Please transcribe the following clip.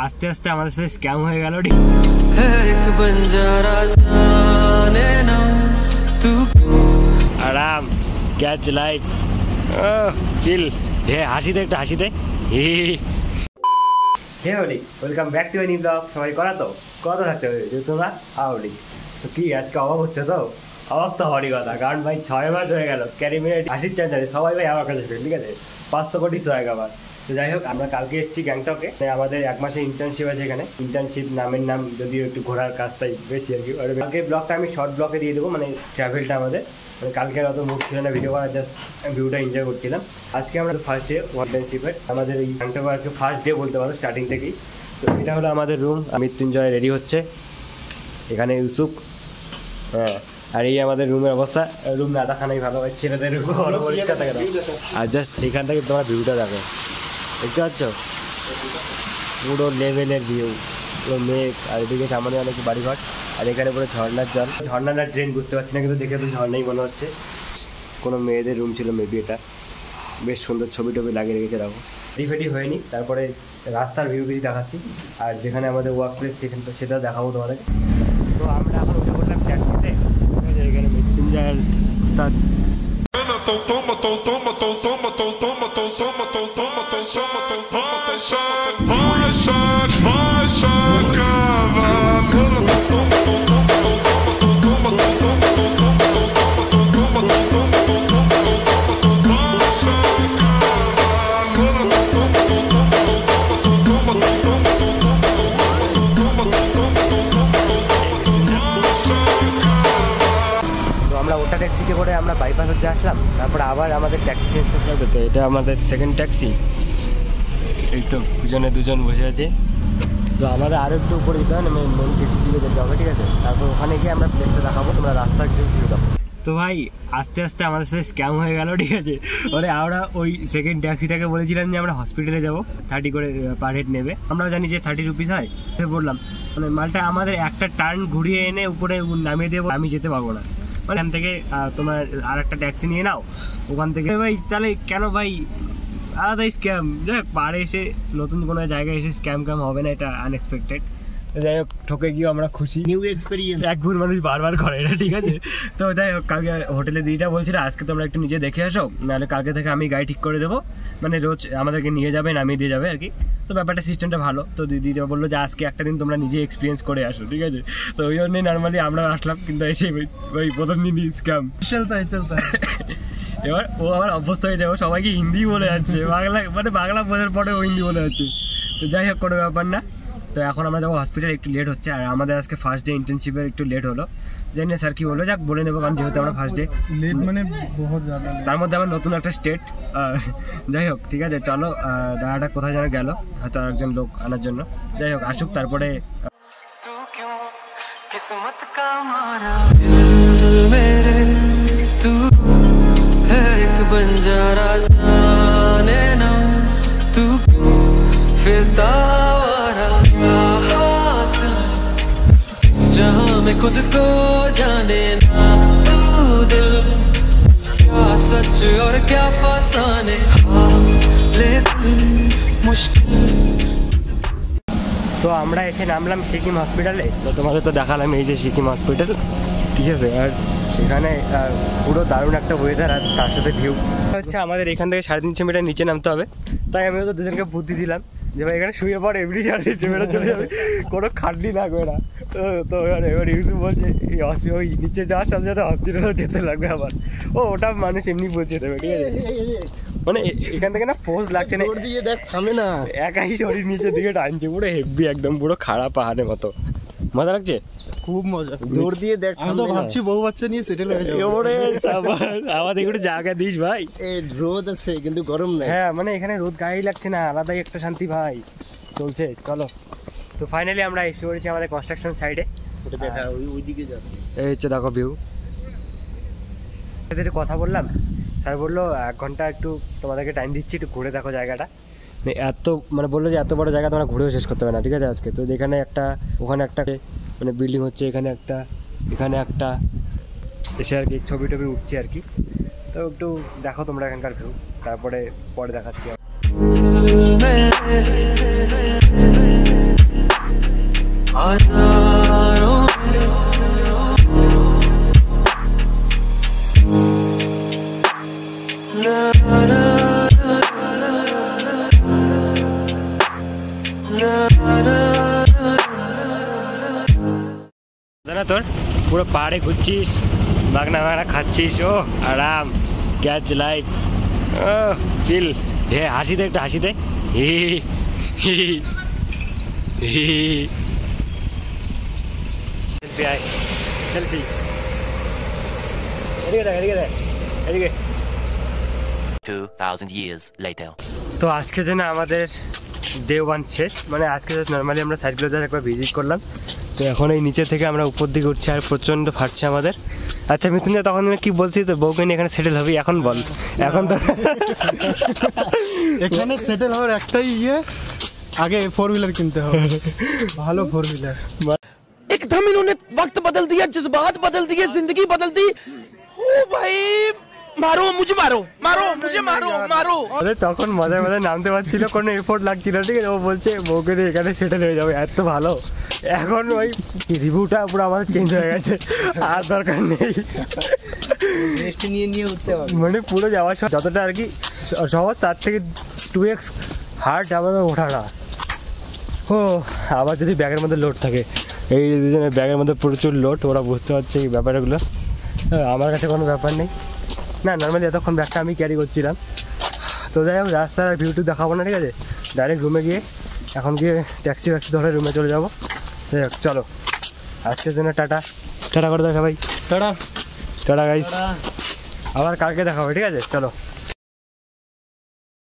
আস্তে আস্তে আমাদের সাথে স্ক্যাম হয়ে গেল। আরাম ক্যাচ লাইফ চিল। হে হাসি দে, একটা হাসি দে। Hey Holly, welcome back to Annie blog. সবাই করা তো কত থাকতে হবে তোমরা আউলি। তো কি আজকে অবাক হচ্ছে তো? অবাক তো হওয়ারই কথা, কারণ ভাই 6 মাস হয়ে গেল ক্যারিমিনেট হাসির চান জানি সবাই ভাই আমার কাছে, ঠিক আছে 500 কোটি সোয়াগ আবার। তো যাই হোক, আমরা কালকে এসেছি গ্যাংটকে। আমাদের 1 মাসের ইন্টার্নশিপ আছে এখানে। ইন্টার্নশিপ নামের নাম যদিও একটু ঘোরার কাজটাই বেশি আর কি। কালকে ব্লগটা আমি শর্ট ব্লগে দিয়ে দেবো, মানে ট্রাভেলটা আমাদের, মানে কালকে অত মুখ ছিল না ভিডিও করার, জাস্ট ভিউটা এনজয় করছিলাম। আজকে আমরা ফার্স্ট ডে ইন্টার্নশিপের, আমাদের এই গ্যাংটকে আজকে ফার্স্ট ডে বলতে পারো স্টার্টিং থেকেই। তো এটা হলো আমাদের রুম। মৃত্যুঞ্জয় রেডি হচ্ছে, এখানে ইউসুফ, হ্যাঁ। আর এই আমাদের রুমের অবস্থা, রুম না দেখানোই ভালো, ছেলেদের পরিষ্কার থাকে না। আর জাস্ট এখান থেকে তোমার ভিউটা দেখো, দেখতে পাচ্ছ পুরো লেভেলের ভিউ, পুরো মেঘ, আর এদিকে সামনে অনেক বাড়িঘর, আর এখানে পুরো ঝর্নার জল। ঝর্না না ট্রেন বুঝতে পারছি না, কিন্তু দেখে তো ঝর্নাই মনে হচ্ছে। কোনো মেয়েদের রুম ছিল মেবি এটা। বেশ সুন্দর ছবি টবি লাগিয়ে রেখেছে, দেখো ফেটি হয়নি। তারপরে রাস্তার ভিউ কিছু দেখাচ্ছি, আর যেখানে আমাদের ওয়ার্ক প্লেস সেখানে সেটা দেখাবো তোমাদের। তো আমরা এখন উঠে পড়লাম ট্যাক্সিতে, এখানে মৃত্যুঞ্জয়ের উস্তাদ। ট্যাক্সিতে করে আমরা বাইপাস হতে আসলাম, তারপরে আবার আমাদের ট্যাক্সি চেঞ্জ করতে হবে। তো এটা আমাদের সেকেন্ড ট্যাক্সি। এই তো পিছনে দুজন বসে আছে। তো আমাদের আরও একটু উপরে যেতে হবে, মেন সিটির দিকে যেতে হবে, ঠিক আছে। তারপর ওখানে গিয়ে আমরা প্লেসটা দেখাবো, তোমরা রাস্তা কিছু ভিউ দেখো। তো ভাই আস্তে আস্তে আমাদের সাথে স্ক্যাম হয়ে গেল, ঠিক আছে। মানে আমরা ওই সেকেন্ড ট্যাক্সিটাকে বলেছিলাম যে আমরা হসপিটালে যাবো, 30 করে পার হেড নেবে। আমরা জানি যে 30 রুপিস হয়। বললাম মানে মালটা আমাদের একটা টার্ন ঘুরিয়ে এনে উপরে নামিয়ে দেবো, আমি যেতে পারবো না। ওখান থেকে তোমার আর একটা ট্যাক্সি নিয়ে নাও ওখান থেকে। ভাই তাহলে কেন ভাই আলাদাই স্ক্যাম। যাই হোক, পাড়ে এসে নতুন কোনো জায়গায় এসে স্ক্যাম হবে না, এটা আনএক্সপেক্টেড। যাই হোক, ঠকে গিয়ে আমরা খুশি, নিউ এক্সপেরিয়েন্স। এক ভুল মানুষ বারবার করে এটা, ঠিক আছে। তো যাই হোক, কালকে হোটেলে দিদিটা বলছিল আজকে তোমরা একটু নিজে দেখে আসো, নাহলে কালকে থেকে আমি গাড়ি ঠিক করে দেবো, মানে রোজ আমাদেরকে নিয়ে যাবে, নামিয়ে দিয়ে যাবে আর কি। তো ব্যাপারটা সিস্টেমটা ভালো। তো দিদিটা বললো যে আজকে একটা দিন তোমরা নিজে এক্সপিরিয়েন্স করে আসো, ঠিক আছে। তো ওই জন্যই নর্মালি আমরা আসলাম, কিন্তু এসে ওই প্রথম দিনই স্ক্যাম চলতা। এবার ও আবার অভ্যস্ত হয়ে যাবে, সবাইকে হিন্দি বলে যাচ্ছে, বাংলা মানে বাংলা বোঝার পরে ও হিন্দি বলে যাচ্ছে। তো যাই হোক, কোনো ব্যাপার না। তো এখন আমরা যাবো হসপিটাল, একটু লেট হচ্ছে। আর আমাদের আজকে ফার্স্ট ডে ইন্টার্নশিপের একটু লেট হলো, জানি না স্যার কি বললো, যাক বলে নেবো, কারণ যেহেতু আমরা ফার্স্ট ডে লেট মানে বহুত জ্যাদা, তার মধ্যে আবার নতুন একটা স্টেট। যাই হোক, ঠিক আছে, চলো। দাদাটা কোথায় যেন গেল, হয়তো আরেকজন লোক আনার জন্য। যাই হোক, আসুক, তারপরে खुद को जाने ना तू दिल, क्या सच और क्या फसाने लेकिन मुश्किल। তো আমরা এসে নামলাম সিকিম হসপিটালে। তো তোমাদের তো দেখালাম এই যে সিকিম হসপিটাল, ঠিক আছে। আর এখানে পুরো দারুণ একটা ওয়েদার, আর তার সাথে ভিউ হচ্ছে। আমাদের এখান থেকে 350 মিটার নিচে নামতে হবে। তাই আমিও তো দুজনকে বুদ্ধি দিলাম যে ভাই এখানে শুয়ে পড়ে, এমনি 350 মিটার চলে যাবে, কোনো খাটনি লাগবে না। তো এবার ইউসুফ বলছে ওই নিচে যাওয়ার সাথে সাথে হসপিটালেও যেতে লাগবে আবার। ওটা মানুষ এমনি পৌঁছে দেবে, ঠিক আছে। মানে এখান থেকে না পোজ লাগছে না, দেখ থামে না, একাই শরীর নিচের দিকে টানছে, পুরো হেভি একদম, পুরো খারাপ পাহাড়ের মতো। মজা লাগছে, খুব মজা। দৌড় দিয়ে দেখ, আমি তো ভাবছি বউ বাচ্চা নিয়ে সেটেল হয়ে যাবে। আমাদের একটু জায়গা দিস ভাই, রোদ আছে কিন্তু গরম নাই। হ্যাঁ, মানে এখানে রোদ গায়ে লাগছে না, আলাদাই একটা শান্তি ভাই চলছে। চলো, তো ফাইনালি আমরা এসে পড়েছি আমাদের কনস্ট্রাকশন সাইডে। দেখা ওইদিকে যাচ্ছে, এই হচ্ছে দেখো ভিউ। এদের কথা বললাম, স্যার বললো 1 ঘন্টা একটু তোমাদেরকে টাইম দিচ্ছি, একটু ঘুরে দেখো জায়গাটা। এত মানে বললো যে এত বড় জায়গা তোমরা ঘুরেও শেষ করতে হবে না, ঠিক আছে আজকে। তো এখানে একটা, ওখানে একটা মানে বিল্ডিং হচ্ছে, এখানে একটা এসে আর কি ছবি টবি উঠছে আর কি। তো একটু দেখো তোমরা এখানকার ভিউ, তারপরে পরে দেখাচ্ছি। জানা তোর পুরো পাহাড়ে ঘুরছিস, বাগনা বাগনা খাচ্ছিস, ও আরাম, ক্যাচ লাইট, ও চিল। হে হাসি দে, একটা হাসি দে, হি হি হি। সেলফি আয়, সেলফি। এদিকে দেখ, এদিকে দেখ, এদিকে। 2000 years later. তো আজকে জন্য আমাদের ডে 1 শেষ, মানে আজকে নর্মালি আমরা সাইডগুলো যা একবার ভিজিট করলাম। তো এখন এই নিচে থেকে আমরা উপর দিকে উঠছি আর প্রচণ্ড ফাটছে আমাদের। আচ্ছা মৃত্যুঞ্জয়, তখন কি বলছি তো বউকে নিয়ে এখানে সেটেল হবি, এখন বল। এখন তো এখানে সেটেল হওয়ার একটাই ইয়ে, আগে 4 হুইলার কিনতে হবে, ভালো 4 হুইলার। एकदम इन्होंने वक्त बदल दिया, जज्बात बदल दिए, जिंदगी बदल दी। ओ भाई मारो मुझे, मारो मारो मुझे, मारो मारो। আরে তখন মজায় মজায় নামতে পারছিল, কোনো এফোর্ট লাগছিল, ঠিক আছে। ও বলছে বউকে নিয়ে এখানে সেটেল হয়ে যাবে, এত ভালো। এখন ওই রিভিউটা পুরো আমাদের চেঞ্জ হয়ে গেছে, আর দরকার নেই। রেস্ট নিয়ে নিয়ে উঠতে হবে, মানে পুরো যাওয়ার সময় যতটা আর কি সহজ, তার থেকে 2x হার্ড আমাদের ওঠাটা। ও আবার যদি ব্যাগের মধ্যে লোড থাকে, এই দুজনের ব্যাগের মধ্যে প্রচুর লোড, ওরা বুঝতে পারছে এই ব্যাপারগুলো। আমার কাছে কোনো ব্যাপার নেই, না নর্মালি এতক্ষণ ব্যাগটা আমি ক্যারি করছিলাম। তো যাই হোক, রাস্তার ভিউটু দেখাবো না, ঠিক আছে। ডাইরেক্ট রুমে গিয়ে এখন গিয়ে ট্যাক্সি ফ্যাক্সি ধরে রুমে চলে যাবো। যাই হোক চলো, আজকের জন্য টাটা। টাটা করে দাও সবাই, টাটা টাটা গাইস, টাটা। আবার কালকে দেখা হবে, ঠিক আছে, চলো।